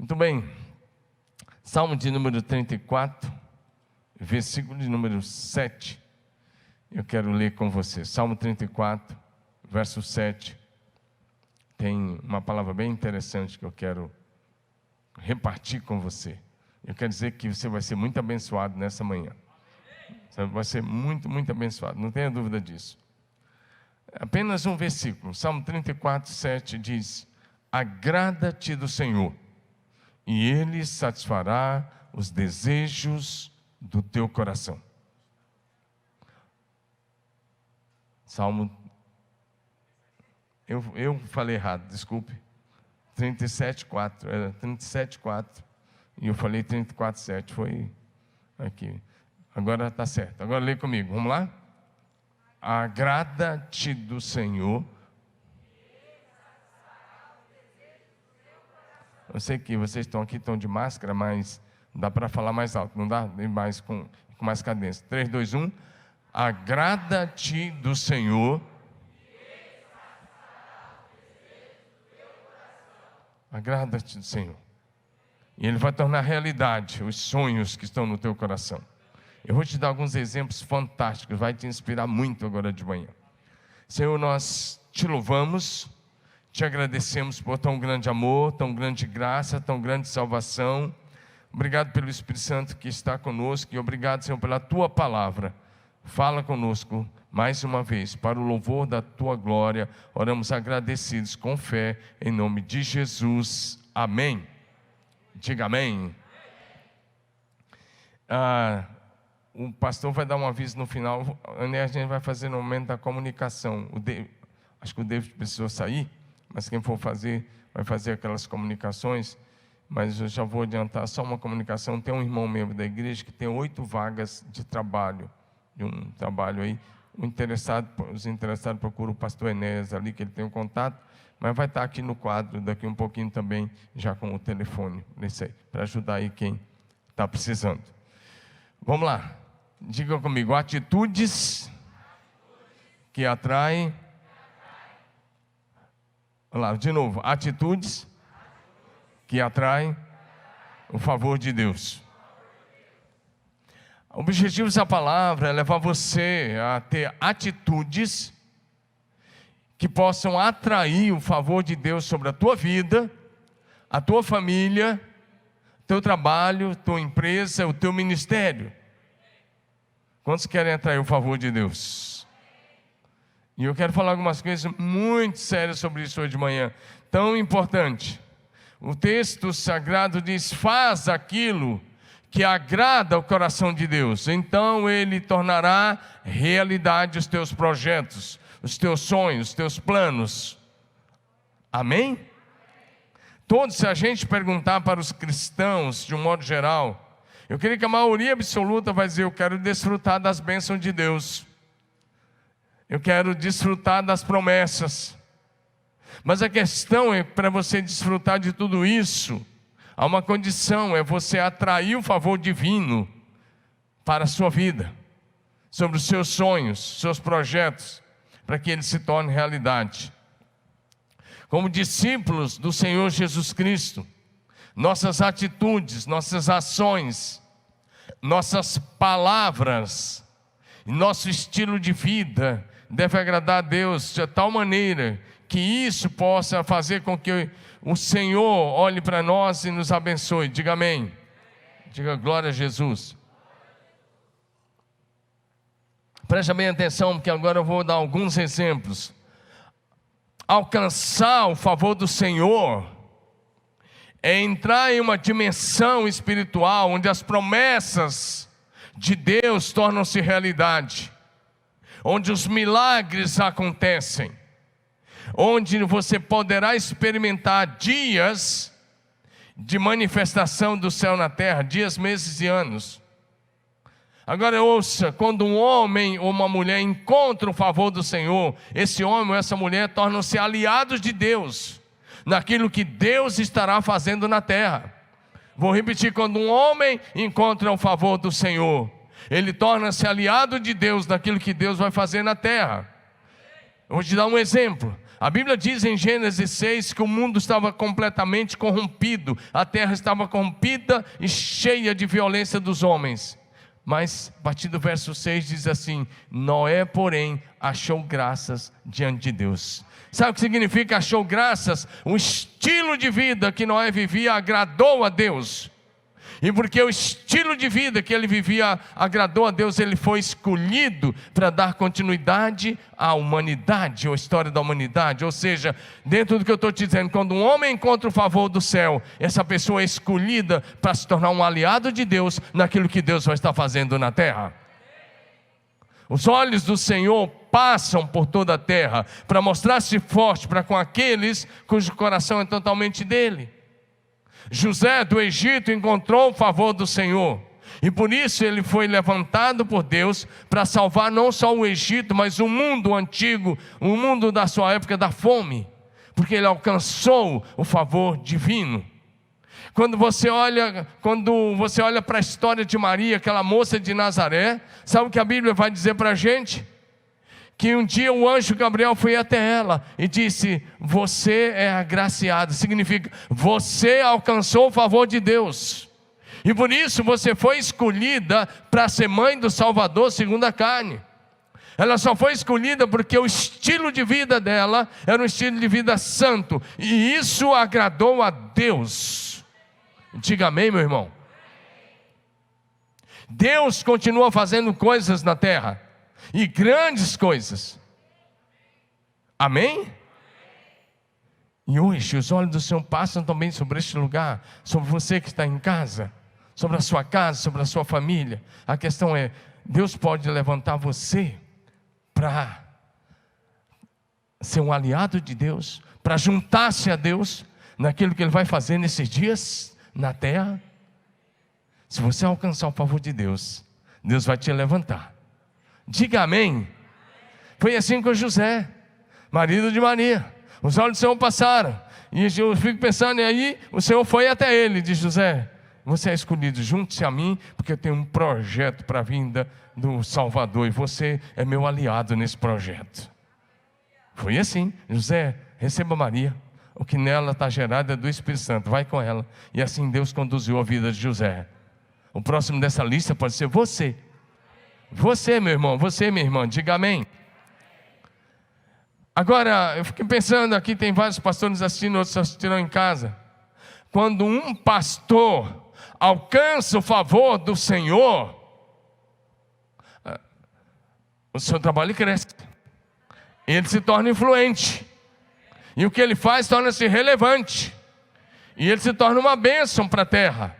Muito bem. Salmo de número 34, versículo de número 7. Eu quero ler com você. Salmo 34, verso 7. Tem uma palavra bem interessante que eu quero repartir com você. Eu quero dizer que você vai ser muito abençoado nessa manhã. Você vai ser muito, muito abençoado, não tenha dúvida disso. Apenas um versículo. Salmo 34, 7 diz: agrada-te do Senhor, e Ele satisfará os desejos do teu coração. Salmo, eu falei errado, desculpe. 37,4, era 37,4, e eu falei 34,7, foi aqui. Agora está certo, agora lê comigo, vamos lá? Agrada-te do Senhor. Eu sei que vocês estão aqui, estão de máscara, mas dá para falar mais alto, não dá? Mais com mais cadência. 3, 2, 1. Agrada-te do Senhor. Agrada-te do Senhor. E Ele vai tornar realidade os sonhos que estão no teu coração. Eu vou te dar alguns exemplos fantásticos, vai te inspirar muito agora de manhã. Senhor, nós te louvamos, te agradecemos por tão grande amor, tão grande graça, tão grande salvação. Obrigado pelo Espírito Santo que está conosco e obrigado, Senhor, pela tua palavra. Fala conosco mais uma vez, para o louvor da tua glória. Oramos agradecidos com fé, em nome de Jesus. Amém. Diga amém. O pastor vai dar um aviso no final. A gente vai fazer no momento da comunicação. Acho que o David precisou sair, mas quem for fazer, vai fazer aquelas comunicações. Mas eu já vou adiantar só uma comunicação. Tem um irmão membro da igreja que tem 8 vagas de trabalho, de um trabalho aí. Os interessados procuram o pastor Enéas ali, que ele tem o contato, mas vai estar aqui no quadro daqui um pouquinho também, já com o telefone, para ajudar aí quem está precisando. Vamos lá, diga comigo: atitudes que atraem. Olha lá, de novo, atitudes que atraem o favor de Deus. O objetivo dessa palavra é levar você a ter atitudes que possam atrair o favor de Deus sobre a tua vida, a tua família, teu trabalho, tua empresa, o teu ministério. Quantos querem atrair o favor de Deus? E eu quero falar algumas coisas muito sérias sobre isso hoje de manhã, tão importante. O texto sagrado diz: faz aquilo que agrada o coração de Deus, então Ele tornará realidade os teus projetos, os teus sonhos, os teus planos. Amém? Todos, se a gente perguntar para os cristãos, de um modo geral, eu creio que a maioria absoluta vai dizer: eu quero desfrutar das bênçãos de Deus, eu quero desfrutar das promessas. Mas a questão é, para você desfrutar de tudo isso, há uma condição, é você atrair o favor divino para a sua vida, sobre os seus sonhos, seus projetos, para que eles se tornem realidade. Como discípulos do Senhor Jesus Cristo, nossas atitudes, nossas ações, nossas palavras, nosso estilo de vida deve agradar a Deus de tal maneira que isso possa fazer com que o Senhor olhe para nós e nos abençoe. Diga amém. Diga glória a Jesus. Preste bem atenção, porque agora eu vou dar alguns exemplos. Alcançar o favor do Senhor é entrar em uma dimensão espiritual onde as promessas de Deus tornam-se realidade, onde os milagres acontecem, onde você poderá experimentar dias de manifestação do céu na terra, dias, meses e anos. Agora ouça, quando um homem ou uma mulher encontra o favor do Senhor, esse homem ou essa mulher tornam-se aliados de Deus, naquilo que Deus estará fazendo na terra. Vou repetir: quando um homem encontra o favor do Senhor, ele torna-se aliado de Deus naquilo que Deus vai fazer na terra. Eu vou te dar um exemplo. A Bíblia diz em Gênesis 6 que o mundo estava completamente corrompido, a terra estava corrompida e cheia de violência dos homens. Mas a partir do verso 6 diz assim: Noé, porém, achou graças diante de Deus. Sabe o que significa achou graças? O estilo de vida que Noé vivia agradou a Deus. E porque o estilo de vida que ele vivia agradou a Deus, ele foi escolhido para dar continuidade à humanidade, ou à história da humanidade. Ou seja, dentro do que eu estou te dizendo, quando um homem encontra o favor do céu, essa pessoa é escolhida para se tornar um aliado de Deus naquilo que Deus vai estar fazendo na terra. Os olhos do Senhor passam por toda a terra para mostrar-se forte para com aqueles cujo coração é totalmente dele. José do Egito encontrou o favor do Senhor, e por isso ele foi levantado por Deus para salvar não só o Egito, mas o mundo antigo, o mundo da sua época da fome, porque ele alcançou o favor divino. Quando você olha para a história de Maria, aquela moça de Nazaré, sabe o que a Bíblia vai dizer para a gente? Que um dia o anjo Gabriel foi até ela e disse: você é agraciada. Significa, você alcançou o favor de Deus, e por isso você foi escolhida para ser mãe do Salvador segundo a carne. Ela só foi escolhida porque o estilo de vida dela era um estilo de vida santo, e isso agradou a Deus. Diga amém, meu irmão. Deus continua fazendo coisas na terra, e grandes coisas. Amém? E hoje os olhos do Senhor passam também sobre este lugar, sobre você que está em casa, sobre a sua casa, sobre a sua família. A questão é, Deus pode levantar você para ser um aliado de Deus, para juntar-se a Deus naquilo que Ele vai fazer nesses dias na terra. Se você alcançar o favor de Deus, Deus vai te levantar. Diga amém. Foi assim com José, marido de Maria. Os olhos do Senhor passaram, e eu fico pensando, e aí o Senhor foi até ele e disse: José, você é escolhido, junte-se a mim, porque eu tenho um projeto para a vinda do Salvador, e você é meu aliado nesse projeto. Foi assim: José, receba Maria, o que nela está gerado é do Espírito Santo, vai com ela. E assim Deus conduziu a vida de José. O próximo dessa lista pode ser você. Você, meu irmão, você, minha irmã, diga amém. Agora, eu fiquei pensando aqui, tem vários pastores assistindo, outros assistindo em casa. Quando um pastor alcança o favor do Senhor, o seu trabalho cresce, ele se torna influente, e o que ele faz torna-se relevante, e ele se torna uma bênção para a terra.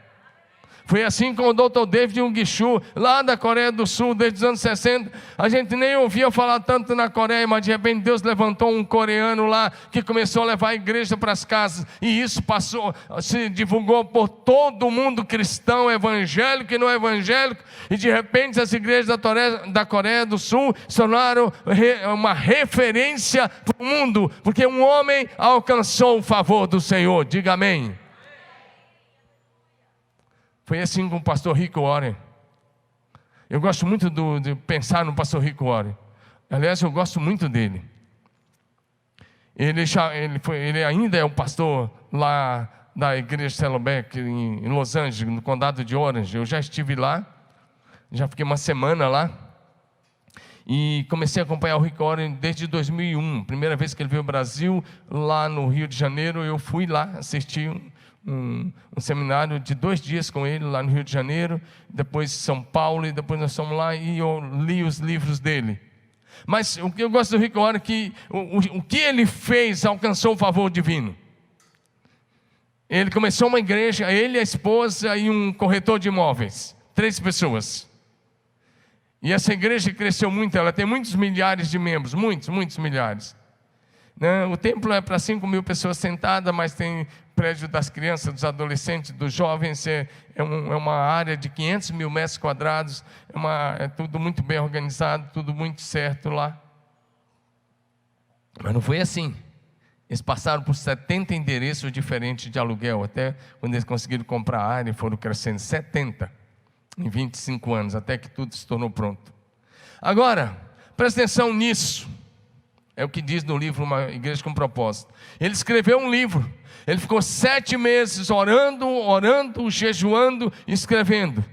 Foi assim com o Dr. David Ungishu, lá da Coreia do Sul, desde os anos 60. A gente nem ouvia falar tanto na Coreia, mas de repente Deus levantou um coreano lá, que começou a levar a igreja para as casas, e isso se divulgou por todo o mundo cristão, evangélico e não evangélico, e de repente as igrejas da Coreia do Sul se tornaram uma referência para o mundo, porque um homem alcançou o favor do Senhor. Diga amém. Foi assim com o pastor Rick Warren. Eu gosto muito de pensar no pastor Rick Warren. Aliás, eu gosto muito dele. Ele ainda é o pastor lá da igreja Saddleback em Los Angeles, no condado de Orange. Eu já estive lá, já fiquei uma semana lá, e comecei a acompanhar o Rick Warren desde 2001. Primeira vez que ele veio ao Brasil, lá no Rio de Janeiro, eu fui lá assistir um seminário de 2 dias com ele lá no Rio de Janeiro, depois São Paulo, e depois nós fomos lá e eu li os livros dele. Mas o que eu gosto do Rick Warren é que o que ele fez alcançou o favor divino. Ele começou uma igreja, ele, a esposa e um corretor de imóveis, 3 pessoas. E essa igreja cresceu muito, ela tem muitos milhares de membros, muitos milhares. O templo é para 5.000 pessoas sentadas, mas tem prédio das crianças, dos adolescentes, dos jovens, é uma área de 500 mil metros quadrados, é tudo muito bem organizado, tudo muito certo lá. Mas não foi assim. Eles passaram por 70 endereços diferentes de aluguel, até quando eles conseguiram comprar a área, foram crescendo 70 em 25 anos, até que tudo se tornou pronto. Agora, presta atenção nisso. É o que diz no livro Uma Igreja com Propósito. Ele escreveu um livro. Ele ficou 7 meses orando, jejuando e escrevendo.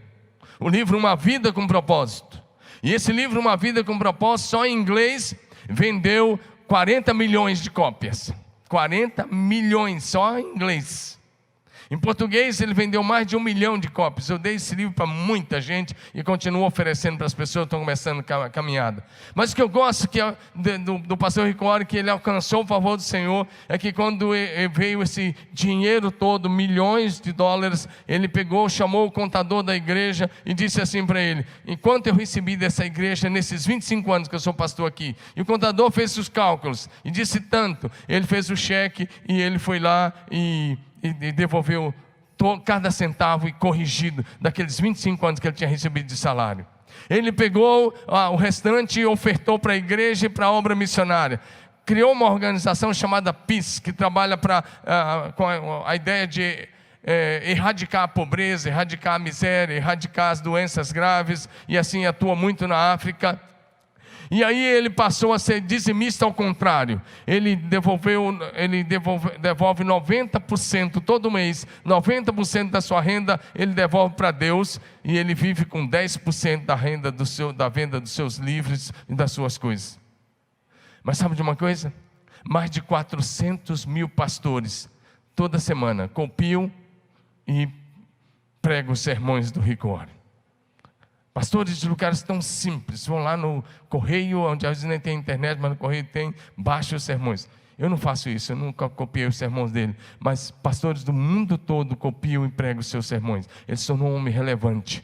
O livro Uma Vida com Propósito. E esse livro Uma Vida com Propósito, só em inglês, vendeu 40 milhões de cópias. 40 milhões só em inglês. Em português ele vendeu mais de 1 milhão de cópias. Eu dei esse livro para muita gente e continuo oferecendo para as pessoas que estão começando a caminhada. Mas o que eu gosto do pastor Rick Warren, que ele alcançou o favor do Senhor, é que quando veio esse dinheiro todo, milhões de dólares, ele pegou, chamou o contador da igreja e disse assim para ele: enquanto eu recebi dessa igreja nesses 25 anos que eu sou pastor aqui, e o contador fez os cálculos e disse tanto, ele fez o cheque e ele foi lá e devolveu cada centavo e corrigido daqueles 25 anos que ele tinha recebido de salário. Ele pegou o restante e ofertou para a igreja e para a obra missionária. Criou uma organização chamada Peace, que trabalha com a ideia de erradicar a pobreza, erradicar a miséria, erradicar as doenças graves, e assim atua muito na África. E aí ele passou a ser dizimista ao contrário. Ele devolve 90% todo mês, 90% da sua renda ele devolve para Deus, e ele vive com 10% da renda da venda dos seus livros e das suas coisas. Mas sabe de uma coisa? Mais de 400 mil pastores toda semana copiam e pregam os sermões do Rick Warren. Pastores de lugares tão simples, vão lá no correio, onde às vezes nem tem internet, mas no correio tem, baixa os sermões. Eu não faço isso, eu nunca copiei os sermões dele, mas pastores do mundo todo copiam e pregam os seus sermões. Ele se tornou um homem relevante.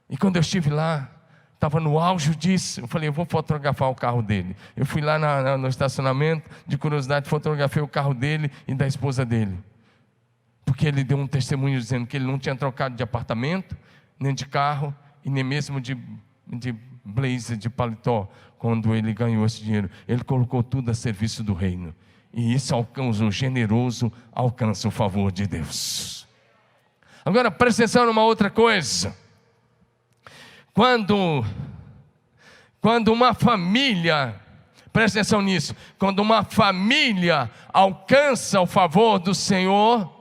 E quando eu estive lá, estava no auge disso, eu falei, eu vou fotografar o carro dele. Eu fui lá no estacionamento, de curiosidade, fotografei o carro dele e da esposa dele. Porque ele deu um testemunho dizendo que ele não tinha trocado de apartamento, nem de carro, e nem mesmo de blazer, de paletó, quando ele ganhou esse dinheiro. Ele colocou tudo a serviço do reino. E isso o generoso alcança o favor de Deus. Agora presta atenção numa outra coisa. Quando uma família, presta atenção nisso, quando uma família alcança o favor do Senhor,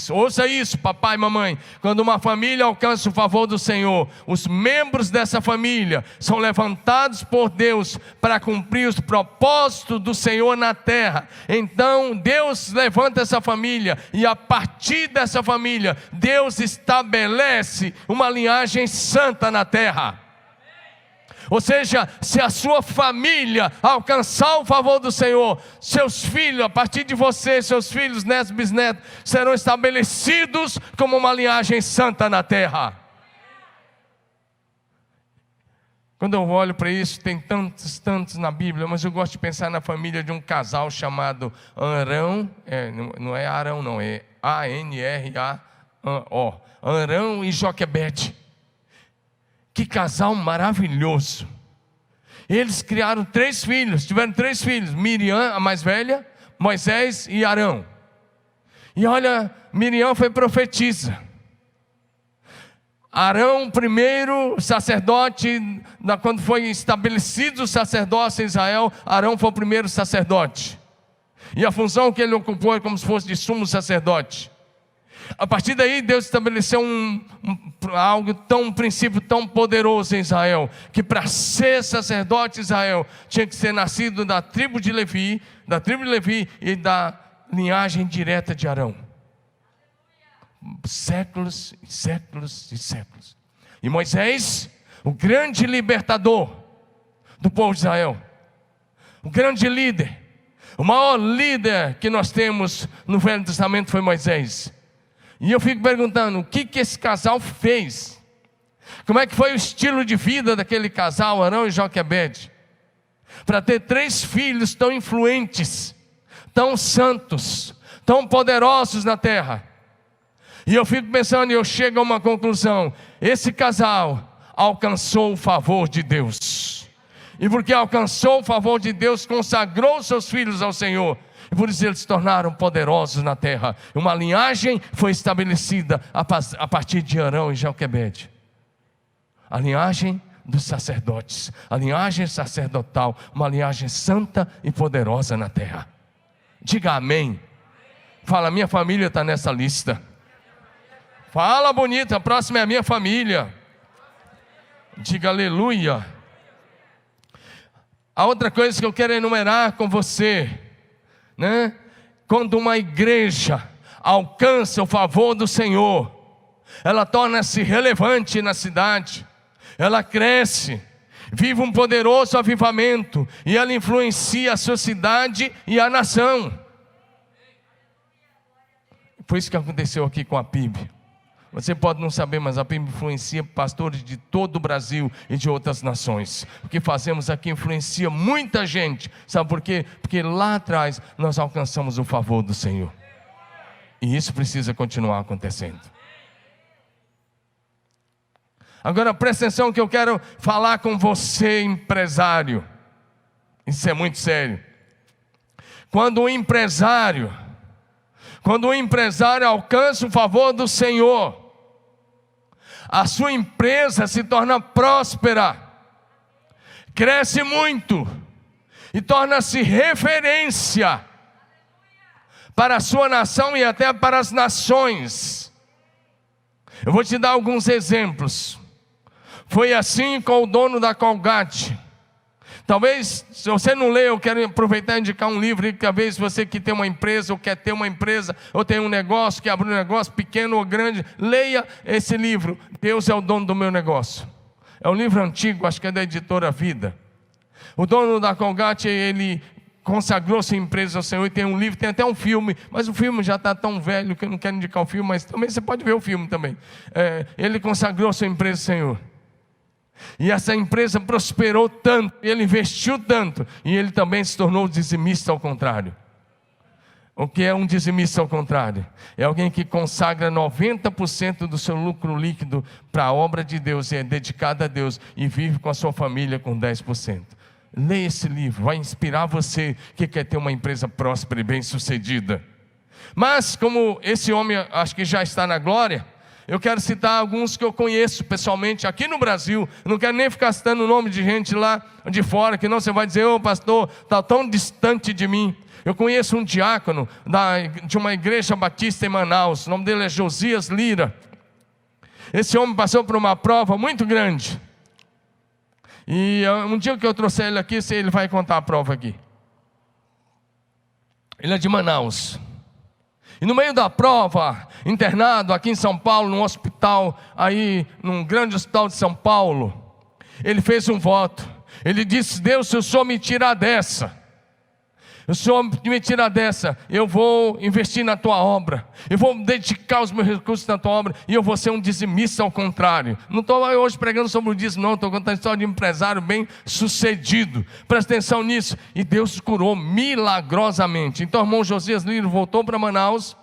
ouça isso, papai e mamãe. Quando uma família alcança o favor do Senhor, os membros dessa família são levantados por Deus para cumprir os propósitos do Senhor na terra. Então Deus levanta essa família, e a partir dessa família Deus estabelece uma linhagem santa na terra. Ou seja, se a sua família alcançar o favor do Senhor, seus filhos, a partir de você, seus filhos, netos, bisnetos, serão estabelecidos como uma linhagem santa na terra. Quando eu olho para isso, tem tantos na Bíblia, mas eu gosto de pensar na família de um casal chamado Arão, não é Arão não, é A-N-R-A-O, Arão e Joquebede. Que casal maravilhoso. Eles criaram 3 filhos, tiveram 3 filhos, Miriam, a mais velha, Moisés e Arão. E olha, Miriam foi profetisa. Arão, primeiro sacerdote, quando foi estabelecido o sacerdócio em Israel, Arão foi o primeiro sacerdote. E a função que ele ocupou é como se fosse de sumo sacerdote. A partir daí Deus estabeleceu um princípio tão poderoso em Israel, que para ser sacerdote de Israel tinha que ser nascido da tribo de Levi e da linhagem direta de Arão. Séculos e séculos e séculos. E Moisés, o grande libertador do povo de Israel, o grande líder, o maior líder que nós temos no Velho Testamento foi Moisés. E eu fico perguntando, o que esse casal fez? Como é que foi o estilo de vida daquele casal, Arão e Joquebede, para ter 3 filhos tão influentes, tão santos, tão poderosos na terra? E eu fico pensando, e eu chego a uma conclusão: esse casal alcançou o favor de Deus, e porque alcançou o favor de Deus, consagrou seus filhos ao Senhor, e por isso eles se tornaram poderosos na terra. Uma linhagem foi estabelecida a partir de Arão e Joquebede. A linhagem dos sacerdotes, a linhagem sacerdotal, uma linhagem santa e poderosa na terra. Diga amém. Fala, minha família está nessa lista. Fala bonita, a próxima é a minha família. Diga aleluia. A outra coisa que eu quero enumerar com você, né? Quando uma igreja alcança o favor do Senhor, ela torna-se relevante na cidade, ela cresce, vive um poderoso avivamento, e ela influencia a sua cidade e a nação. Foi isso que aconteceu aqui com a PIB. Você pode não saber, mas a PIB influencia pastores de todo o Brasil e de outras nações. O que fazemos aqui influencia muita gente. Sabe por quê? Porque lá atrás nós alcançamos o favor do Senhor. E isso precisa continuar acontecendo. Agora presta atenção que eu quero falar com você, empresário. Isso é muito sério. Quando o empresário alcança o favor do Senhor, a sua empresa se torna próspera, cresce muito e torna-se referência para a sua nação e até para as nações. Eu vou te dar alguns exemplos. Foi assim com o dono da Colgate. Talvez, se você não lê, eu quero aproveitar e indicar um livro, que talvez você que tem uma empresa, ou quer ter uma empresa, ou tem um negócio, quer abrir um negócio, pequeno ou grande, leia esse livro, Deus é o dono do meu negócio. É um livro antigo, acho que é da editora Vida. O dono da Colgate, ele consagrou sua empresa ao Senhor, e tem um livro, tem até um filme, mas o filme já está tão velho, que eu não quero indicar o filme, mas também você pode ver o filme também. Ele consagrou sua empresa ao Senhor. E essa empresa prosperou tanto, ele investiu tanto, e ele também se tornou dizimista ao contrário. O que é um dizimista ao contrário? É alguém que consagra 90% do seu lucro líquido para a obra de Deus, e é dedicado a Deus, e vive com a sua família com 10%. Leia esse livro, vai inspirar você que quer ter uma empresa próspera e bem sucedida. Mas como esse homem acho que já está na glória, eu quero citar alguns que eu conheço pessoalmente aqui no Brasil. Não quero nem ficar citando o nome de gente lá de fora, que não você vai dizer, ô pastor, está tão distante de mim. Eu conheço um diácono de uma igreja batista em Manaus, o nome dele é Josias Lira. Esse homem passou por uma prova muito grande. E um dia que eu trouxe ele aqui, ele vai contar a prova aqui. Ele é de Manaus. E no meio da prova, internado aqui em São Paulo, num hospital, aí, num grande hospital de São Paulo, ele fez um voto. Ele disse, Deus, se o Senhor me tirar dessa, eu vou investir na tua obra, eu vou dedicar os meus recursos na tua obra, e eu vou ser um dizimista ao contrário. Não estou hoje pregando sobre o dízimo, não, estou contando a história de um empresário bem sucedido. Presta atenção nisso. E Deus curou milagrosamente. Então o irmão Josias Lira voltou para Manaus.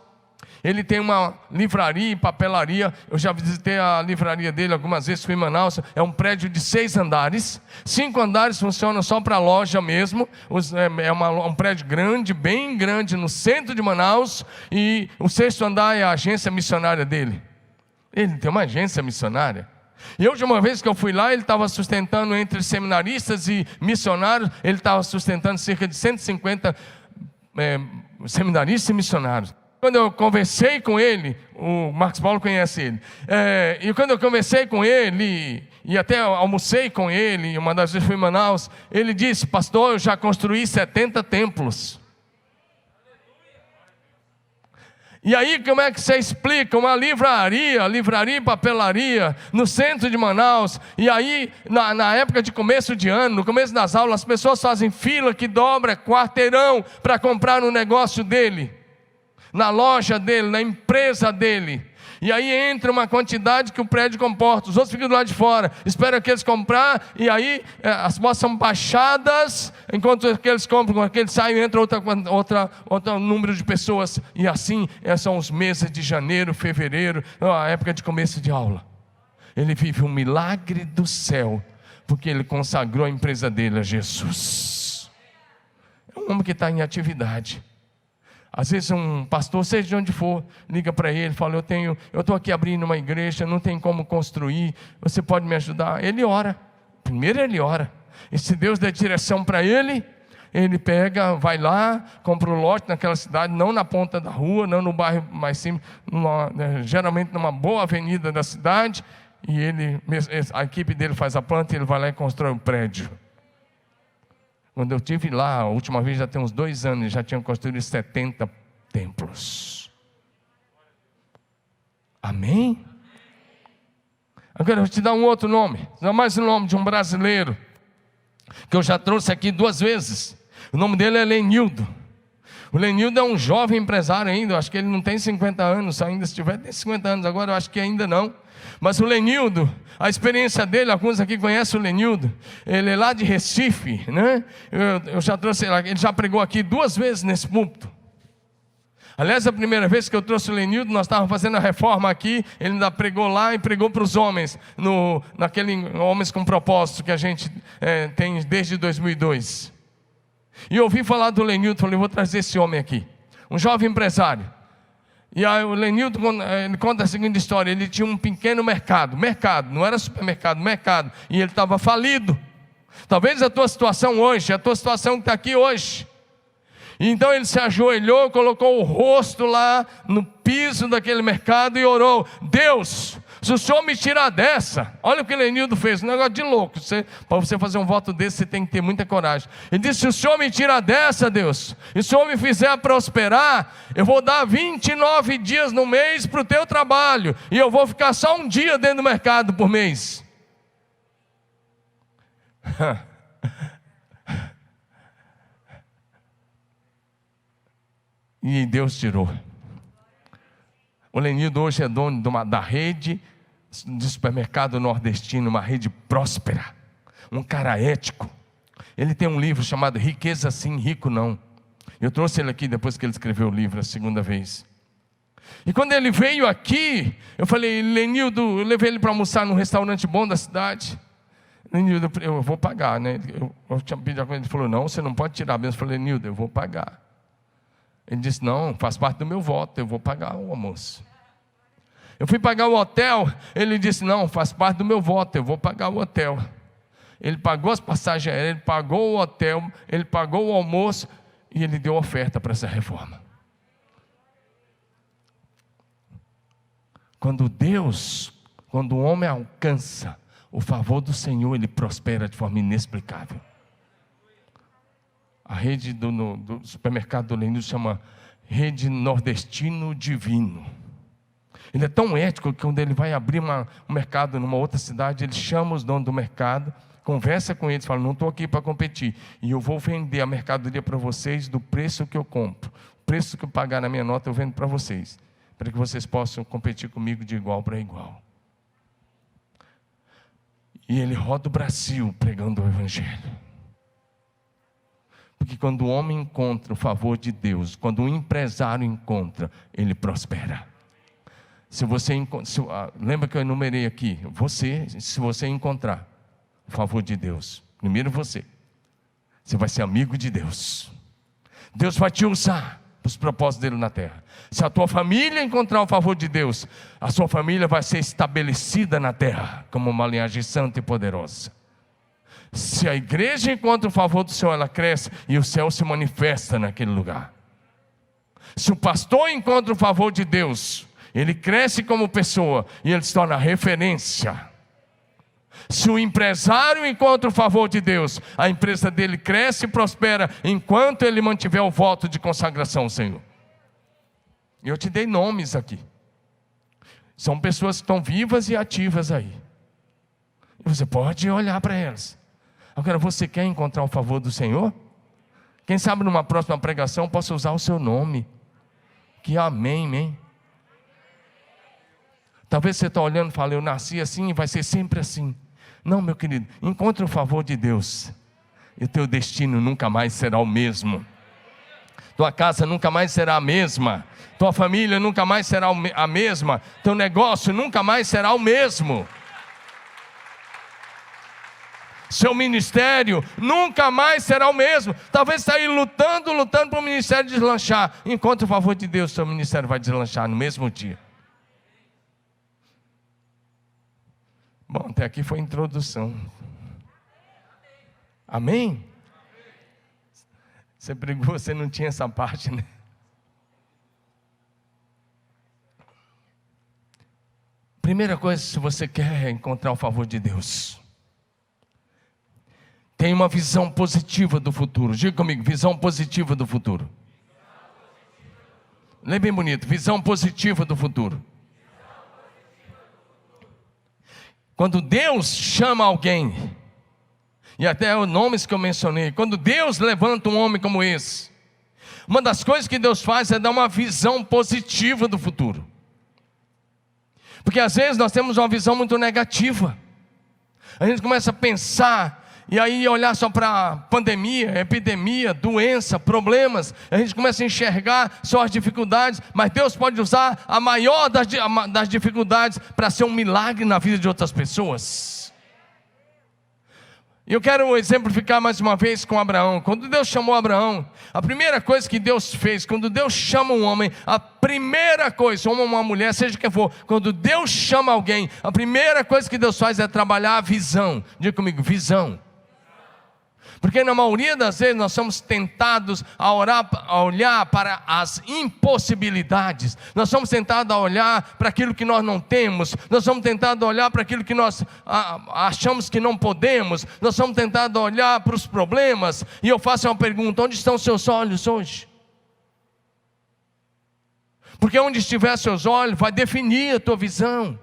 Ele tem uma livraria e papelaria. Eu já visitei a livraria dele algumas vezes, fui em Manaus. É um prédio de 6 andares. 5 andares funcionam só para loja mesmo. Um prédio grande, bem grande, no centro de Manaus. E o 6º andar é a agência missionária dele. Ele tem uma agência missionária. E a última vez que eu fui lá, ele estava sustentando entre seminaristas e missionários. Ele estava sustentando cerca de 150 seminaristas e missionários. Quando eu conversei com ele, o Marcos Paulo conhece ele, e quando eu conversei com ele, e até almocei com ele, uma das vezes fui em Manaus, ele disse, pastor, eu já construí 70 templos. E aí como é que você explica uma livraria e papelaria, no centro de Manaus, e aí na época de começo de ano, no começo das aulas, as pessoas fazem fila que dobra quarteirão para comprar no negócio dele, na loja dele, na empresa dele. E aí entra uma quantidade que o prédio comporta, os outros ficam do lado de fora, esperam que eles comprar, e aí as moças são baixadas, enquanto aqueles compram, quando aqueles saem, entra outro número de pessoas, e assim são os meses de janeiro, fevereiro, a época de começo de aula. Ele vive um milagre do céu, porque ele consagrou a empresa dele a Jesus. É um homem que está em atividade. Às vezes um pastor, seja de onde for, liga para ele, fala, eu estou aqui abrindo uma igreja, não tem como construir, você pode me ajudar? Ele ora, Primeiro ele ora. E se Deus der direção para ele, ele pega, vai lá, compra um lote naquela cidade, não na ponta da rua, não no bairro mais simples, geralmente numa boa avenida da cidade, e a equipe dele faz a planta e ele vai lá e constrói um prédio. Quando eu estive lá, a última vez já tem uns 2 anos, já tinham construído 70 templos. Amém? Agora eu vou te dar um outro nome, mais um nome de um brasileiro, que eu já trouxe aqui 2 vezes. O nome dele é Lenildo. O Lenildo é um jovem empresário ainda, eu acho que ele não tem 50 anos, ainda se tiver tem 50 anos, agora eu acho que ainda não. Mas o Lenildo, a experiência dele, alguns aqui conhecem o Lenildo, ele é lá de Recife, né? Eu já trouxe ele já pregou aqui 2 vezes nesse púlpito. Aliás, a primeira vez que eu trouxe o Lenildo, nós estávamos fazendo a reforma aqui, ele ainda pregou lá e pregou para os homens, naquele Homens com Propósito que a gente tem desde 2002. E eu ouvi falar do Lenildo, falei, vou trazer esse homem aqui, um jovem empresário. E aí o Lenildo, ele conta a seguinte história, ele tinha um pequeno mercado, não era supermercado, mercado, e ele estava falido. Talvez a tua situação hoje, a tua situação que está aqui hoje. Então ele se ajoelhou, colocou o rosto lá no piso daquele mercado e orou: Deus, se o Senhor me tirar dessa, olha o que Lenildo fez, um negócio de louco. Para você fazer um voto desse, você tem que ter muita coragem. Ele disse: se o Senhor me tirar dessa, Deus, e o Senhor me fizer prosperar, eu vou dar 29 dias no mês para o teu trabalho, e eu vou ficar só um dia dentro do mercado por mês. E Deus tirou. O Lenildo hoje é dono da rede de supermercado nordestino, uma rede próspera, um cara ético. Ele tem um livro chamado Riqueza Sim, Rico Não. Eu trouxe ele aqui depois que ele escreveu o livro a segunda vez. E quando ele veio aqui, eu falei: Lenildo, eu levei ele para almoçar num restaurante bom da cidade. Lenildo, eu vou pagar, né? Eu tinha pedido a coisa, ele falou: não, você não pode tirar a bênção. Eu falei: Lenildo, eu vou pagar. Ele disse: não, faz parte do meu voto, eu vou pagar o almoço. Eu fui pagar o hotel, ele disse: não, faz parte do meu voto, eu vou pagar o hotel. Ele pagou as passagens aéreas, ele pagou o hotel, ele pagou o almoço e ele deu oferta para essa reforma. Quando o homem alcança o favor do Senhor, ele prospera de forma inexplicável. A rede do supermercado do Lenildo chama Rede Nordestino Divino. Ele é tão ético que quando ele vai abrir um mercado numa outra cidade, ele chama os donos do mercado, conversa com eles, fala: não estou aqui para competir, e eu vou vender a mercadoria para vocês do preço que eu compro. O preço que eu pagar na minha nota eu vendo para vocês, para que vocês possam competir comigo de igual para igual. E ele roda o Brasil pregando o Evangelho. Porque quando o homem encontra o favor de Deus, quando o empresário encontra, ele prospera. Lembra que eu enumerei aqui? Se você encontrar o favor de Deus, primeiro você vai ser amigo de Deus. Deus vai te usar para os propósitos dele na terra. Se a tua família encontrar o favor de Deus, a sua família vai ser estabelecida na terra como uma linhagem santa e poderosa. Se a igreja encontra o favor do Senhor, ela cresce e o céu se manifesta naquele lugar. Se o pastor encontra o favor de Deus, ele cresce como pessoa e ele se torna referência. Se o empresário encontra o favor de Deus, a empresa dele cresce e prospera enquanto ele mantiver o voto de consagração ao Senhor. E eu te dei nomes aqui. São pessoas que estão vivas e ativas aí. E você pode olhar para elas. Agora, você quer encontrar o favor do Senhor? Quem sabe numa próxima pregação eu possa usar o seu nome. Que amém, amém. Talvez você está olhando e fale: eu nasci assim e vai ser sempre assim. Não, meu querido, encontre o favor de Deus e o teu destino nunca mais será o mesmo. Tua casa nunca mais será a mesma. Tua família nunca mais será a mesma. Teu negócio nunca mais será o mesmo. Seu ministério nunca mais será o mesmo. Talvez está aí lutando para o ministério deslanchar. Encontre o favor de Deus, seu ministério vai deslanchar no mesmo dia. Bom, até aqui foi a introdução. Amém? Você pregou, você não tinha essa parte, né? Primeira coisa, se você quer encontrar o favor de Deus, tenha uma visão positiva do futuro. Diga comigo, visão positiva do futuro. Lê bem bonito, visão positiva do futuro. Quando Deus chama alguém, e até os nomes que eu mencionei, quando Deus levanta um homem como esse, uma das coisas que Deus faz é dar uma visão positiva do futuro. Porque às vezes nós temos uma visão muito negativa. A gente começa a pensar, e aí olhar só para pandemia, epidemia, doença, problemas. A gente começa a enxergar só as dificuldades, mas Deus pode usar a maior das dificuldades para ser um milagre na vida de outras pessoas. E eu quero exemplificar mais uma vez com Abraão. Quando Deus chamou Abraão, a primeira coisa que Deus fez, quando Deus chama um homem, a primeira coisa, uma mulher, seja quem for, quando Deus chama alguém, a primeira coisa que Deus faz é trabalhar a visão. Diga comigo, visão. Porque na maioria das vezes nós somos tentados a olhar para as impossibilidades. Nós somos tentados a olhar para aquilo que nós não temos. Nós somos tentados a olhar para aquilo que nós achamos que não podemos. Nós somos tentados a olhar para os problemas. E eu faço uma pergunta: onde estão seus olhos hoje? Porque onde estiver seus olhos vai definir a tua visão.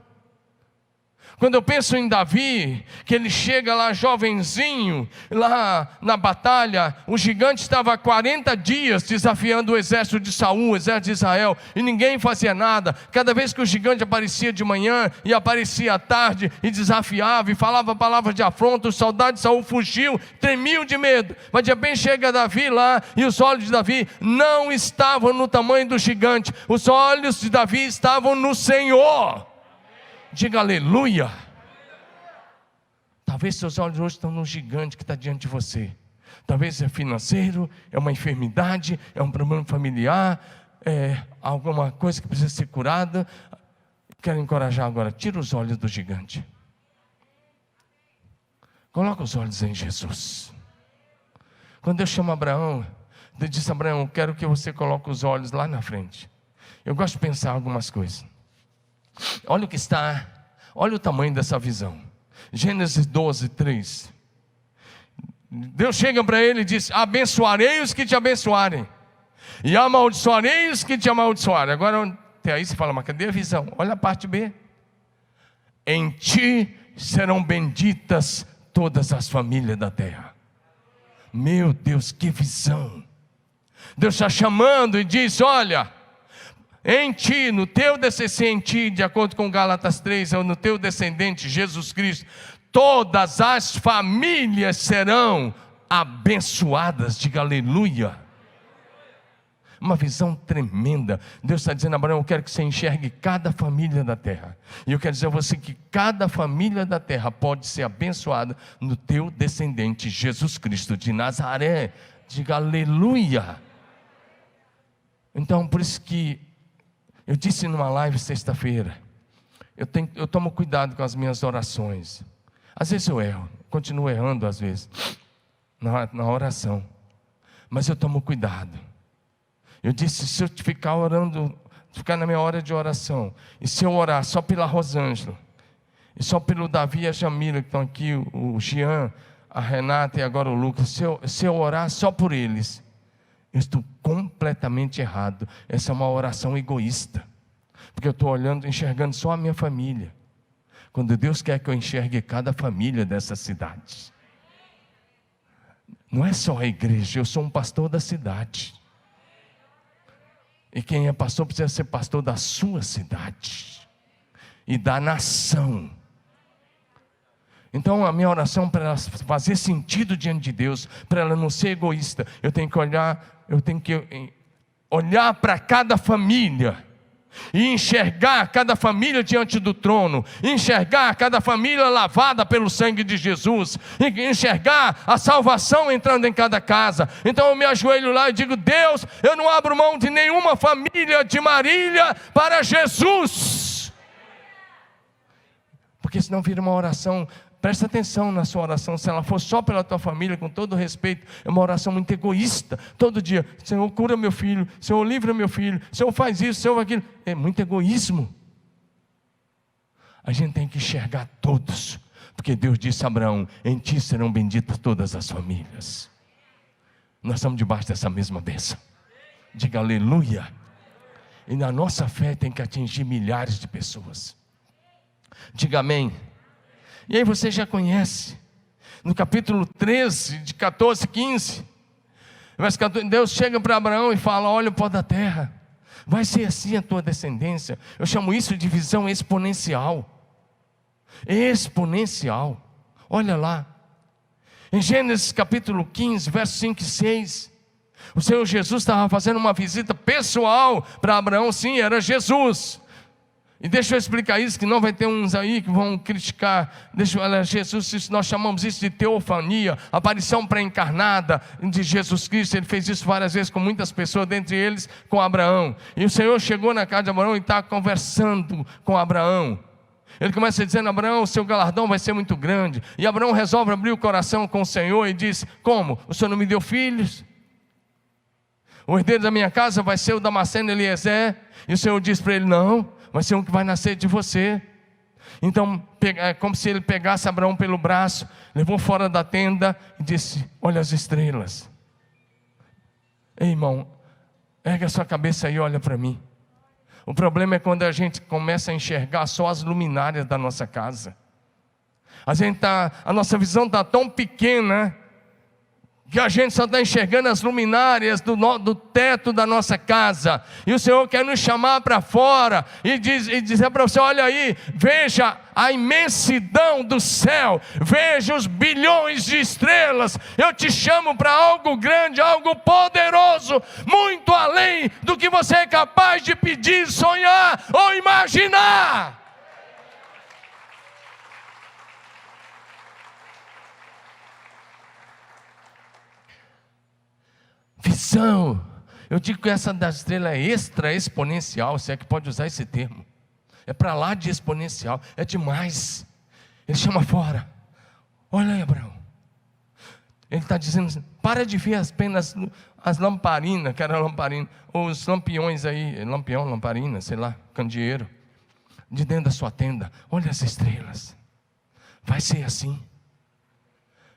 Quando eu penso em Davi, que ele chega lá jovenzinho, lá na batalha, o gigante estava há 40 dias desafiando o exército de Saul, o exército de Israel, e ninguém fazia nada. Cada vez que o gigante aparecia de manhã e aparecia à tarde e desafiava e falava palavras de afronta, os soldados de Saul fugiam, tremiam de medo. Mas de repente chega Davi lá e os olhos de Davi não estavam no tamanho do gigante, os olhos de Davi estavam no Senhor. Diga aleluia. Talvez seus olhos hoje estão no gigante que está diante de você. Talvez é financeiro, é uma enfermidade, é um problema familiar, é alguma coisa que precisa ser curada. Quero encorajar agora, tira os olhos do gigante. Coloca os olhos em Jesus. Quando Deus chama Abraão, Deus disse a Abraão: quero que você coloque os olhos lá na frente. Eu gosto de pensar algumas coisas. Olha o que está, olha o tamanho dessa visão. Gênesis 12, 3. Deus chega para ele e diz: abençoarei os que te abençoarem, e amaldiçoarei os que te amaldiçoarem. Agora, até aí você fala: mas cadê a visão? Olha a parte B. Em ti serão benditas todas as famílias da terra. Meu Deus, que visão! Deus está chamando e diz: olha, em ti, no teu descendente, de acordo com Gálatas 3, no teu descendente Jesus Cristo, todas as famílias serão abençoadas. Diga aleluia. Uma visão tremenda. Deus está dizendo a Abraão: eu quero que você enxergue cada família da terra. E eu quero dizer a você que cada família da terra pode ser abençoada no teu descendente Jesus Cristo de Nazaré. Diga aleluia. Então, por isso que eu disse numa live sexta-feira, eu tomo cuidado com as minhas orações. Às vezes eu erro, continuo errando às vezes, na oração. Mas eu tomo cuidado. Eu disse: se eu ficar orando, ficar na minha hora de oração, e se eu orar só pela Rosângela, e só pelo Davi e a Jamila que estão aqui, o Jean, a Renata e agora o Lucas, se eu orar só por eles, eu estou completamente errado. Essa é uma oração egoísta, porque eu estou enxergando só a minha família, quando Deus quer que eu enxergue cada família dessa cidade. Não é só a igreja, eu sou um pastor da cidade, e quem é pastor precisa ser pastor da sua cidade e da nação. Então a minha oração, para ela fazer sentido diante de Deus, para ela não ser egoísta, eu tenho que olhar para cada família e enxergar cada família diante do trono, enxergar cada família lavada pelo sangue de Jesus, enxergar a salvação entrando em cada casa. Então eu me ajoelho lá e digo: Deus, eu não abro mão de nenhuma família de Marília para Jesus, porque senão vira uma oração presta atenção na sua oração. Se ela for só pela tua família, com todo respeito, é uma oração muito egoísta. Todo dia, Senhor, cura meu filho, Senhor, livra meu filho, Senhor, faz isso, Senhor, aquilo. É muito egoísmo. A gente tem que enxergar todos, porque Deus disse a Abraão: em ti serão benditas todas as famílias. Nós estamos debaixo dessa mesma bênção. Diga aleluia. E na nossa fé tem que atingir milhares de pessoas. Diga amém. E aí você já conhece, no capítulo 13, de 14, 15, Deus chega para Abraão e fala: olha o pó da terra, vai ser assim a tua descendência. Eu chamo isso de visão exponencial. Exponencial. Olha lá, em Gênesis capítulo 15, versos 5 e 6, o Senhor Jesus estava fazendo uma visita pessoal para Abraão. Sim, era Jesus. E deixa eu explicar isso, que não vai ter uns aí que vão criticar. Olha, Jesus, nós chamamos isso de teofania, aparição pré-encarnada de Jesus Cristo. Ele fez isso várias vezes com muitas pessoas, dentre eles com Abraão. E o Senhor chegou na casa de Abraão e está conversando com Abraão. Ele começa dizendo: Abraão, o seu galardão vai ser muito grande. E Abraão resolve abrir o coração com o Senhor e diz: como? O Senhor não me deu filhos? O herdeiro da minha casa vai ser o Damasceno Eliezer. E o Senhor diz para ele: não, vai ser um que vai nascer de você. Então é como se ele pegasse Abraão pelo braço, levou fora da tenda e disse: olha as estrelas. Ei, irmão, ergue a sua cabeça aí e olha para mim. O problema é quando a gente começa a enxergar só as luminárias da nossa casa. A nossa visão está tão pequena que a gente só está enxergando as luminárias do teto da nossa casa. E o Senhor quer nos chamar para fora e dizer para você: olha aí, veja a imensidão do céu, veja os bilhões de estrelas. Eu te chamo para algo grande, algo poderoso, muito além do que você é capaz de pedir, sonhar ou imaginar. Visão. Eu digo que essa da estrela é extra exponencial, se é que pode usar esse termo. É para lá de exponencial, é demais. Ele chama fora. Olha aí, Abraão. Ele está dizendo assim: para de ver apenas as lamparinas, que era lamparina, ou os lampiões aí, lampião, lamparina, sei lá, candeeiro, de dentro da sua tenda. Olha as estrelas. Vai ser assim.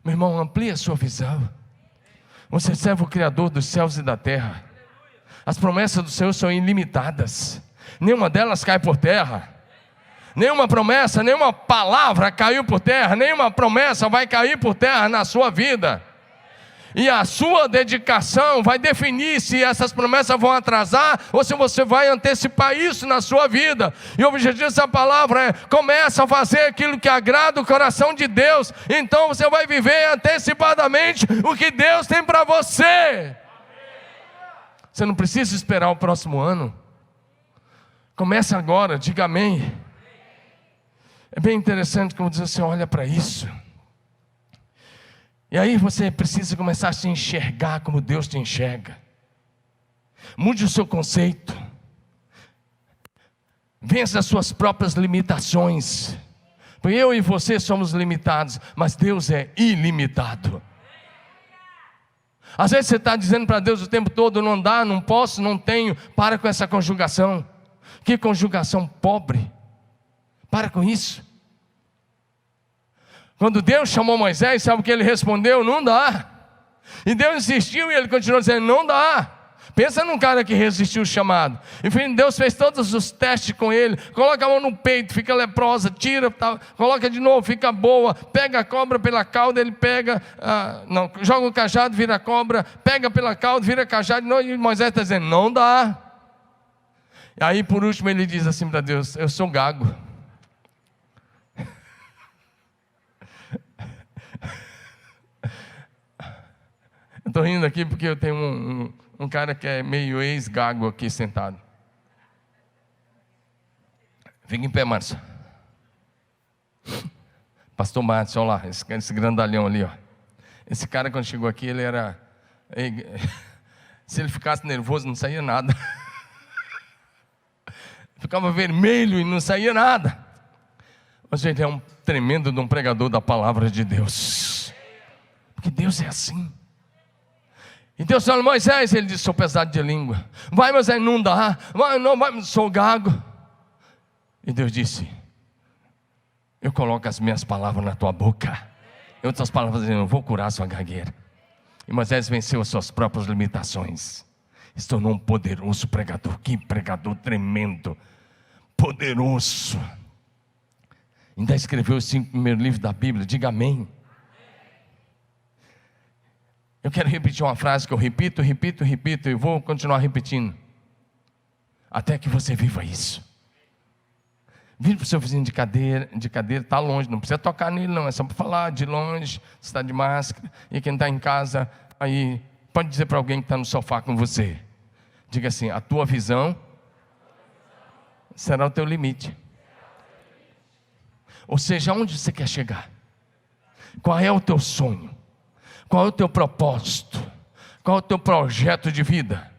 Meu irmão, amplie a sua visão. Você serve o Criador dos céus e da terra. As promessas do Senhor são ilimitadas. Nenhuma delas cai por terra. Nenhuma promessa, nenhuma palavra caiu por terra. Nenhuma promessa vai cair por terra na sua vida. E a sua dedicação vai definir se essas promessas vão atrasar ou se você vai antecipar isso na sua vida. E o objetivo dessa palavra é: começa a fazer aquilo que agrada o coração de Deus. Então você vai viver antecipadamente o que Deus tem para você. Você não precisa esperar o próximo ano. Comece agora, diga amém. É bem interessante como diz assim: olha para isso. E aí você precisa começar a se enxergar como Deus te enxerga. Mude o seu conceito. Vença as suas próprias limitações. Porque eu e você somos limitados, mas Deus é ilimitado. Às vezes você está dizendo para Deus o tempo todo: não dá, não posso, não tenho. Para com essa conjugação. Que conjugação pobre. Para com isso. Quando Deus chamou Moisés, sabe o que ele respondeu? Não dá. E Deus insistiu e ele continuou dizendo: não dá. Pensa num cara que resistiu o chamado. Enfim, Deus fez todos os testes com ele. Coloca a mão no peito, fica leprosa, tira, tá, coloca de novo, fica boa. Pega a cobra pela cauda, ele pega, joga o cajado, vira cobra. Pega pela cauda, vira cajado. E Moisés está dizendo: não dá. E aí por último ele diz assim para Deus: eu sou gago. Eu estou rindo aqui porque eu tenho um cara que é meio ex-gago aqui sentado. Fica em pé, Márcio. Pastor Márcio, olha lá, esse grandalhão ali, ó. Esse cara, quando chegou aqui, ele era... Se ele ficasse nervoso, não saía nada. Ficava vermelho e não saía nada. Mas ele é um tremendo de um pregador da palavra de Deus. Porque Deus é assim. E Deus falou: Moisés, ele disse: sou pesado de língua. Vai, Moisés, não dá. Vai, não, vai, sou gago. E Deus disse: eu coloco as minhas palavras na tua boca. Em outras palavras, eu vou curar a sua gagueira. E Moisés venceu as suas próprias limitações. Se tornou um poderoso pregador. Que pregador tremendo. Poderoso. Ainda escreveu os 5 primeiros livros da Bíblia. Diga amém. Eu quero repetir uma frase que eu repito e vou continuar repetindo. Até que você viva isso. Vire para o seu vizinho de cadeira, está longe, não precisa tocar nele não, é só para falar de longe, você está de máscara. E quem está em casa, aí pode dizer para alguém que está no sofá com você. Diga assim: a tua visão será o teu limite. Ou seja, aonde você quer chegar? Qual é o teu sonho? Qual é o teu propósito? Qual é o teu projeto de vida?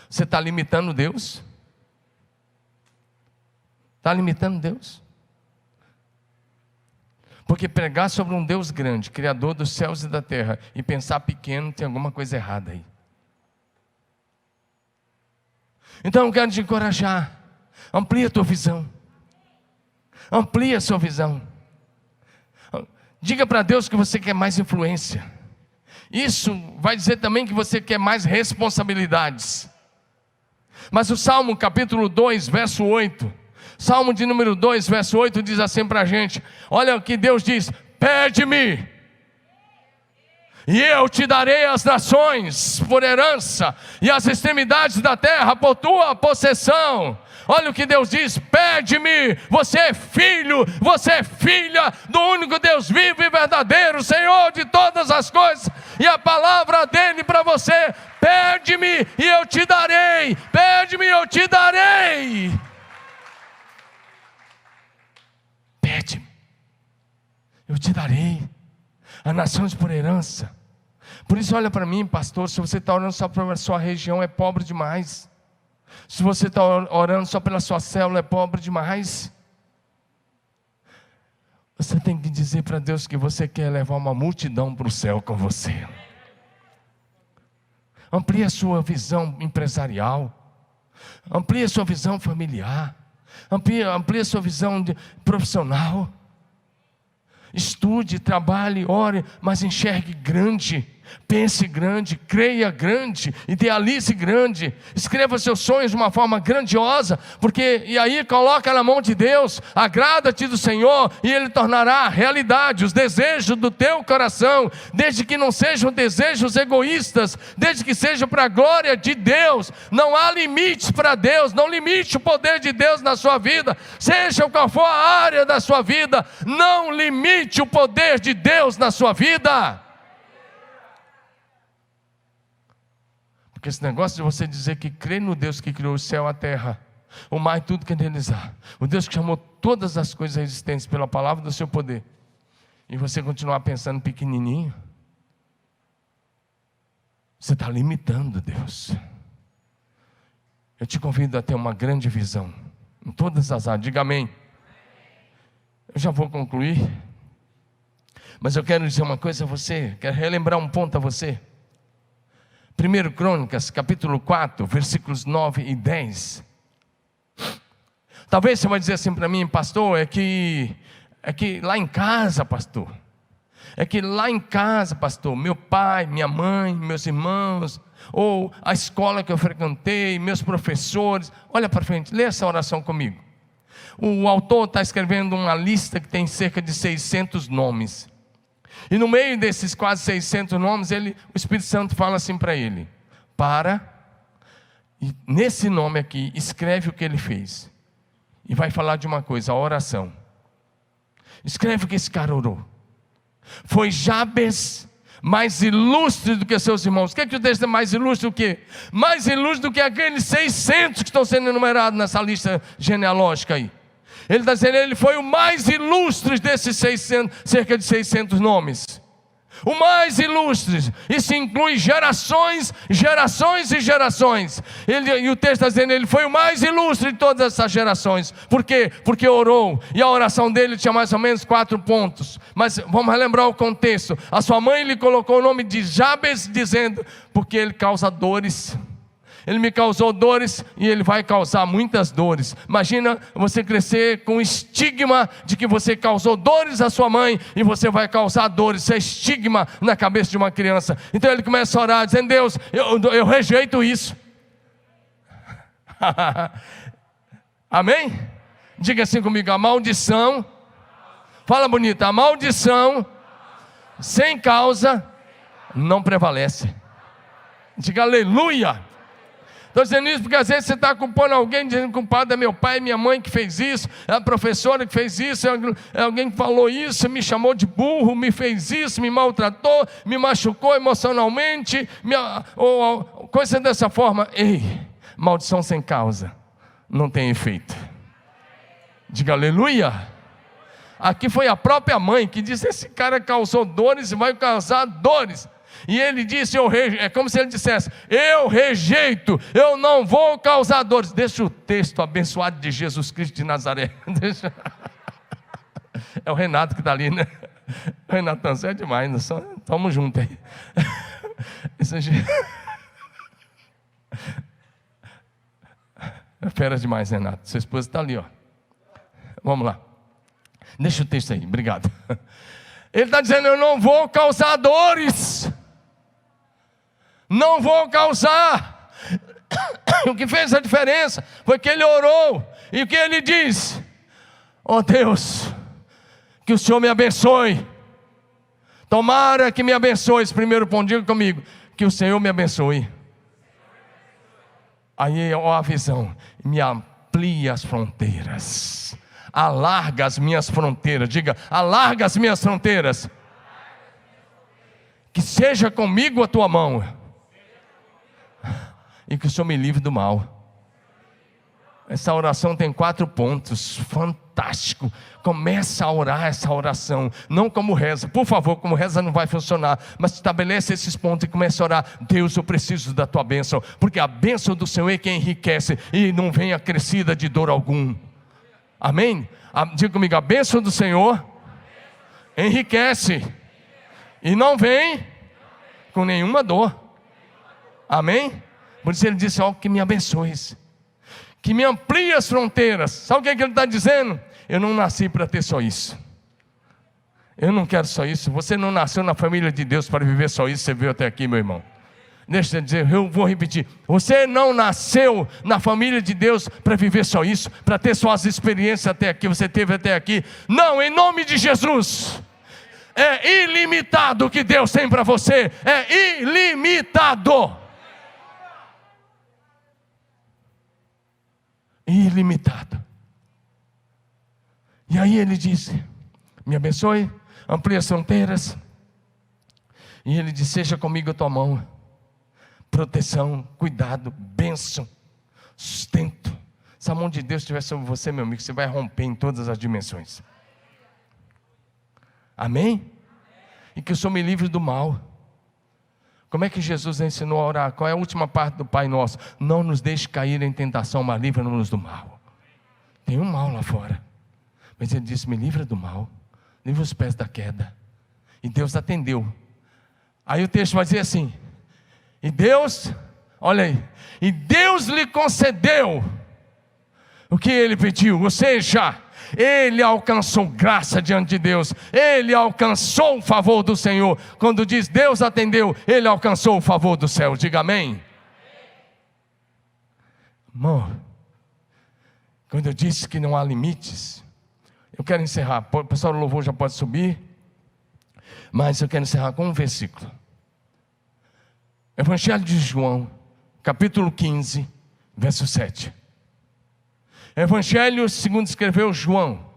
Você está limitando Deus? Está limitando Deus? Porque pregar sobre um Deus grande, Criador dos céus e da terra, e pensar pequeno, tem alguma coisa errada aí. Então eu quero te encorajar. Amplia a tua visão. Amplia a sua visão. Diga para Deus que você quer mais influência. Isso vai dizer também que você quer mais responsabilidades. Mas o Salmo capítulo 2, verso 8, Salmo de número 2, verso 8 diz assim para a gente: olha o que Deus diz: pede-me, e eu te darei as nações por herança, e as extremidades da terra por tua possessão. Olha o que Deus diz: pede-me. Você é filho, você é filha do único Deus vivo e verdadeiro, Senhor de todas as coisas, e a palavra dele para você: pede-me e eu te darei, pede-me e eu te darei. Pede-me, eu te darei as nações por herança. Por isso olha para mim, pastor, se você está orando só para a sua região, é pobre demais. Se você está orando só pela sua célula, é pobre demais. Você tem que dizer para Deus que você quer levar uma multidão para o céu com você. Amplie a sua visão empresarial. Amplie a sua visão familiar. Amplie a sua visão profissional. Estude, trabalhe, ore, mas enxergue grande. Pense grande, creia grande, idealize grande, escreva seus sonhos de uma forma grandiosa, porque, e aí coloca na mão de Deus, agrada-te do Senhor, e Ele tornará realidade os desejos do teu coração, desde que não sejam desejos egoístas, desde que seja para a glória de Deus. Não há limites para Deus, não limite o poder de Deus na sua vida, seja qual for a área da sua vida, não limite o poder de Deus na sua vida. Porque esse negócio de você dizer que crê no Deus que criou o céu e a terra, o mar e tudo que neles há, o Deus que chamou todas as coisas existentes pela palavra do seu poder, e você continuar pensando pequenininho, você está limitando Deus. Eu te convido a ter uma grande visão em todas as áreas. Diga amém. Eu já vou concluir, mas eu quero dizer uma coisa a você, quero relembrar um ponto a você. 1 Crônicas, capítulo 4, versículos 9 e 10. Talvez você vai dizer assim para mim: pastor, é que lá em casa, pastor, meu pai, minha mãe, meus irmãos, ou a escola que eu frequentei, meus professores. Olha para frente, lê essa oração comigo. O autor está escrevendo uma lista que tem cerca de 600 nomes. E no meio desses quase 600 nomes, o Espírito Santo fala assim para ele: e nesse nome aqui, escreve o que ele fez. E vai falar de uma coisa, a oração. Escreve o que esse cara orou. Foi Jabes mais ilustre do que seus irmãos. O que é que o texto é mais ilustre do que? Mais ilustre do que aqueles 600 que estão sendo enumerados nessa lista genealógica aí. Ele está dizendo, ele foi o mais ilustre desses 600, cerca de 600 nomes. o mais ilustre. Isso inclui gerações, gerações e gerações. E o texto está dizendo, ele foi o mais ilustre de todas essas gerações. Por quê? Porque orou, e a oração dele tinha mais ou menos 4 pontos. Mas vamos relembrar o contexto. A sua mãe lhe colocou o nome de Jabes, dizendo, porque ele causa dores. Ele me causou dores e ele vai causar muitas dores. Imagina você crescer com o estigma de que você causou dores à sua mãe e você vai causar dores. Isso é estigma na cabeça de uma criança. Então ele começa a orar, dizendo, Deus, eu rejeito isso. Amém? Diga assim comigo, a maldição, fala bonita, a maldição sem causa não prevalece. Diga aleluia. Estou dizendo isso porque às vezes você está culpando alguém, dizendo que o culpado é meu pai, minha mãe que fez isso, é a professora que fez isso, é alguém que falou isso, me chamou de burro, me fez isso, me maltratou, me machucou emocionalmente, ou coisa dessa forma. Ei, maldição sem causa não tem efeito. Diga aleluia. Aqui foi a própria mãe que disse, esse cara causou dores e vai causar dores. E ele disse, é como se ele dissesse, eu rejeito, eu não vou causar dores. Deixa o texto abençoado de Jesus Cristo de Nazaré. Deixa. É o Renato que está ali, né? O Renato, você é demais, né? Tamo junto aí. É fera demais, Renato. Sua esposa está ali, ó. Vamos lá. Deixa o texto aí, obrigado. Ele está dizendo, eu não vou causar dores. Não vou causar. O que fez a diferença foi que ele orou. E o que ele diz? Oh Deus, que o Senhor me abençoe. Tomara que me abençoe. Esse primeiro ponto, diga comigo, que o Senhor me abençoe. Aí ó a visão, me amplia as fronteiras, alarga as minhas fronteiras. Diga, alarga as minhas fronteiras. Que seja comigo a tua mão, e que o Senhor me livre do mal. Essa oração tem 4 pontos, fantástico. Começa a orar essa oração, não como reza, por favor, como reza não vai funcionar, mas estabelece esses pontos e começa a orar. Deus, eu preciso da tua bênção, porque a bênção do Senhor é que enriquece, e não vem acrescida de dor algum. Amém? Diga comigo, a bênção do Senhor enriquece, e não vem com nenhuma dor. Amém? Por isso ele disse, ó, que me abençoes, que me amplie as fronteiras. Sabe o que ele está dizendo? Eu não nasci para ter só isso. Eu não quero só isso. Você não nasceu na família de Deus para viver só isso. Você veio até aqui, meu irmão. Deixa eu dizer, eu vou repetir. Você não nasceu na família de Deus para viver só isso, para ter suas experiências até aqui. Você teve até aqui. Não, em nome de Jesus. É ilimitado o que Deus tem para você. É ilimitado. Ilimitado. E aí ele disse, me abençoe, amplie as fronteiras. E ele disse, seja comigo a tua mão, proteção, cuidado, bênção, sustento. Se a mão de Deus estiver sobre você, meu amigo, você vai romper em todas as dimensões. Amém? E que o Senhor me livre do mal. Como é que Jesus ensinou a orar? Qual é a última parte do Pai Nosso? Não nos deixe cair em tentação, mas livra-nos do mal. Tem um mal lá fora, mas ele disse, me livra do mal, livra os pés da queda. E Deus atendeu. Aí o texto vai dizer assim, e Deus, olha aí, e Deus lhe concedeu o que ele pediu, ou seja, ele alcançou graça diante de Deus, ele alcançou o favor do Senhor. Quando diz Deus atendeu, ele alcançou o favor do céu. Diga amém. Amor, quando eu disse que não há limites, eu quero encerrar. O pessoal do louvor já pode subir, mas eu quero encerrar com um versículo. Evangelho de João, capítulo 15, verso 7. Evangelho segundo escreveu João,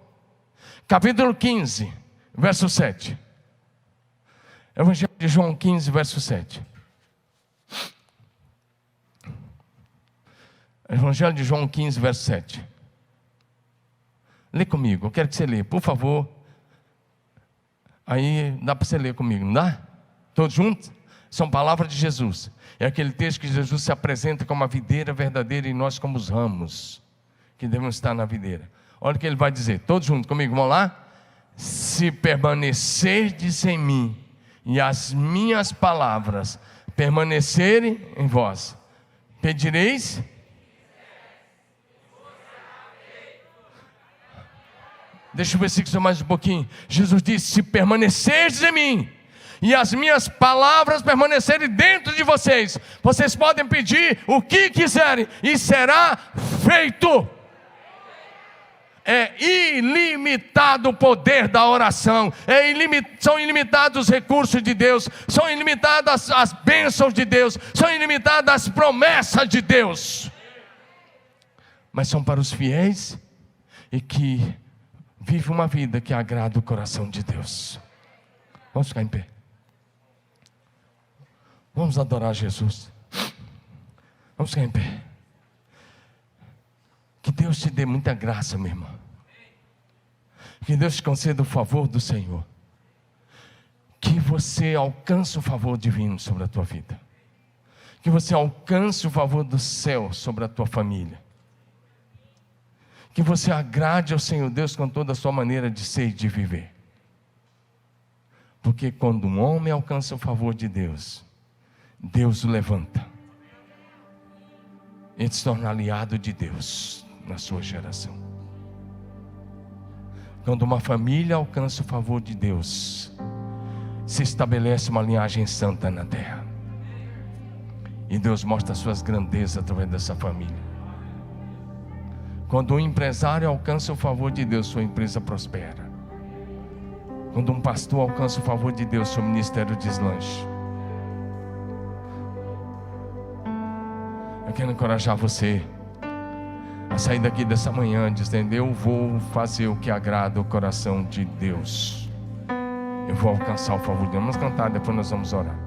capítulo 15, verso 7. Evangelho de João 15, verso 7. Evangelho de João 15, verso 7. Lê comigo, eu quero que você lê, por favor. Aí dá para você ler comigo, não dá? Todos juntos? São palavras de Jesus. É aquele texto que Jesus se apresenta como a videira verdadeira e nós como os ramos que devemos estar na videira. Olha o que ele vai dizer, todos juntos comigo, vamos lá? Se permanecerdes em mim e as minhas palavras permanecerem em vós, pedireis. Deixa o versículo ser mais um pouquinho. Jesus disse: se permanecerdes em mim e as minhas palavras permanecerem dentro de vocês, vocês podem pedir o que quiserem e será feito. É ilimitado o poder da oração, são ilimitados os recursos de Deus, são ilimitadas as bênçãos de Deus, são ilimitadas as promessas de Deus, mas são para os fiéis e que vivem uma vida que agrada o coração de Deus. Vamos ficar em pé, vamos adorar Jesus, vamos ficar em pé. Que Deus te dê muita graça, meu irmão. Que Deus te conceda o favor do Senhor. Que você alcance o favor divino sobre a tua vida. Que você alcance o favor do céu sobre a tua família. Que você agrade ao Senhor Deus com toda a sua maneira de ser e de viver. Porque quando um homem alcança o favor de Deus, Deus o levanta. Ele se torna aliado de Deus na sua geração. Quando uma família alcança o favor de Deus, se estabelece uma linhagem santa na terra, e Deus mostra as suas grandezas através dessa família. Quando um empresário alcança o favor de Deus, sua empresa prospera. Quando um pastor alcança o favor de Deus, seu ministério deslancha. Eu quero encorajar você a sair daqui dessa manhã dizendo: eu vou fazer o que agrada o coração de Deus. Eu vou alcançar o favor de Deus. Vamos cantar, depois nós vamos orar.